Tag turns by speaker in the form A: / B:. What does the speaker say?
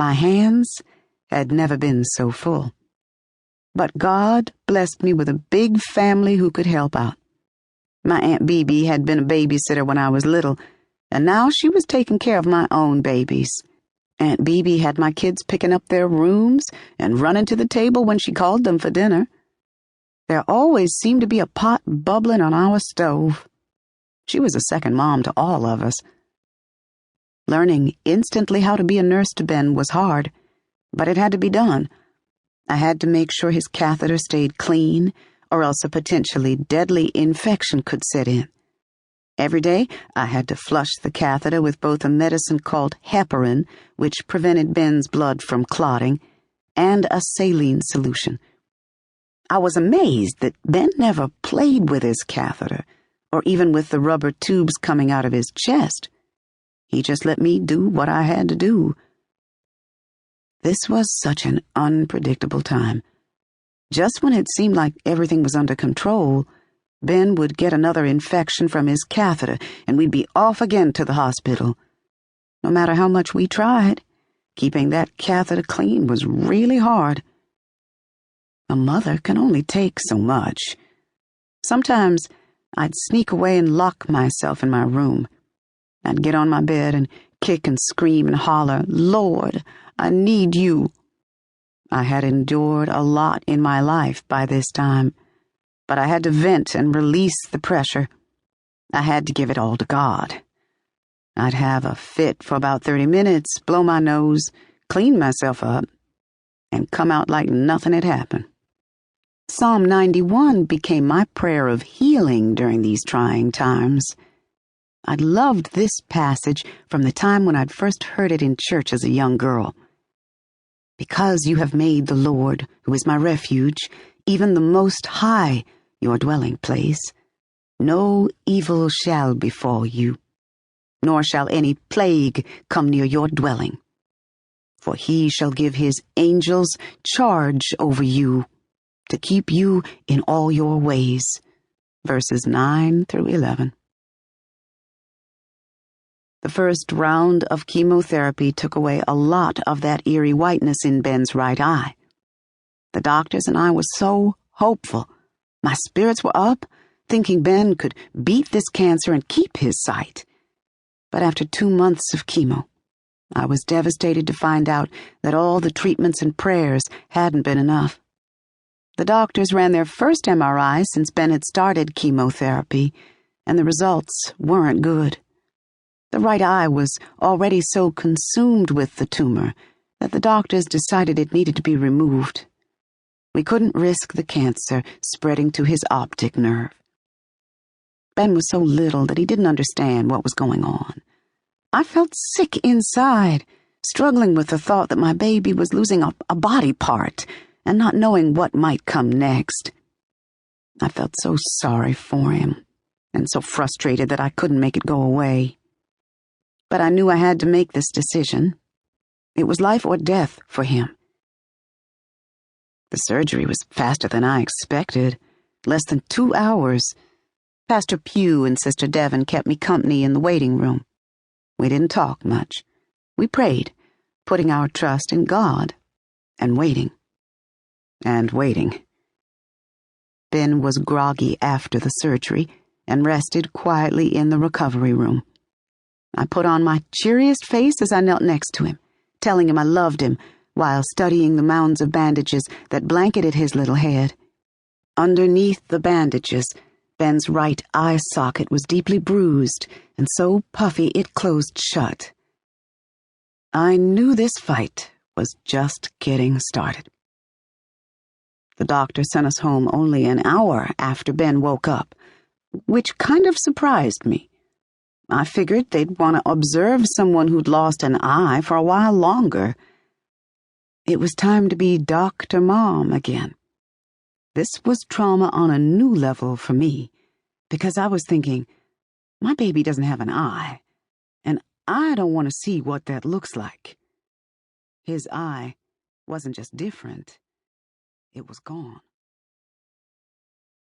A: My hands had never been so full. But God blessed me with a big family who could help out. My Aunt Bebe had been a babysitter when I was little, and now she was taking care of my own babies. Aunt Bebe had my kids picking up their rooms and running to the table when she called them for dinner. There always seemed to be a pot bubbling on our stove. She was a second mom to all of us. Learning instantly how to be a nurse to Ben was hard, but it had to be done. I had to make sure his catheter stayed clean, or else a potentially deadly infection could set in. Every day, I had to flush the catheter with both a medicine called heparin, which prevented Ben's blood from clotting, and a saline solution. I was amazed that Ben never played with his catheter, or even with the rubber tubes coming out of his chest. He just let me do what I had to do. This was such an unpredictable time. Just when it seemed like everything was under control, Ben would get another infection from his catheter, and we'd be off again to the hospital. No matter how much we tried, keeping that catheter clean was really hard. A mother can only take so much. Sometimes I'd sneak away and lock myself in my room. I'd get on my bed and kick and scream and holler, "Lord, I need you." I had endured a lot in my life by this time, but I had to vent and release the pressure. I had to give it all to God. I'd have a fit for about 30 minutes, blow my nose, clean myself up, and come out like nothing had happened. Psalm 91 became my prayer of healing during these trying times. I'd loved this passage from the time when I'd first heard it in church as a young girl. Because you have made the Lord, who is my refuge, even the Most High, your dwelling place, no evil shall befall you, nor shall any plague come near your dwelling. For he shall give his angels charge over you, to keep you in all your ways. Verses 9 through 11. The first round of chemotherapy took away a lot of that eerie whiteness in Ben's right eye. The doctors and I were so hopeful. My spirits were up, thinking Ben could beat this cancer and keep his sight. But after 2 months of chemo, I was devastated to find out that all the treatments and prayers hadn't been enough. The doctors ran their first MRI since Ben had started chemotherapy, and the results weren't good. The right eye was already so consumed with the tumor that the doctors decided it needed to be removed. We couldn't risk the cancer spreading to his optic nerve. Ben was so little that he didn't understand what was going on. I felt sick inside, struggling with the thought that my baby was losing a body part and not knowing what might come next. I felt so sorry for him and so frustrated that I couldn't make it go away. But I knew I had to make this decision. It was life or death for him. The surgery was faster than I expected, less than 2 hours. Pastor Pugh and Sister Devon kept me company in the waiting room. We didn't talk much. We prayed, putting our trust in God, and waiting. And waiting. Ben was groggy after the surgery and rested quietly in the recovery room. I put on my cheeriest face as I knelt next to him, telling him I loved him while studying the mounds of bandages that blanketed his little head. Underneath the bandages, Ben's right eye socket was deeply bruised and so puffy it closed shut. I knew this fight was just getting started. The doctor sent us home only an hour after Ben woke up, which kind of surprised me. I figured they'd want to observe someone who'd lost an eye for a while longer. It was time to be Dr. Mom again. This was trauma on a new level for me, because I was thinking, my baby doesn't have an eye, and I don't want to see what that looks like. His eye wasn't just different, it was gone.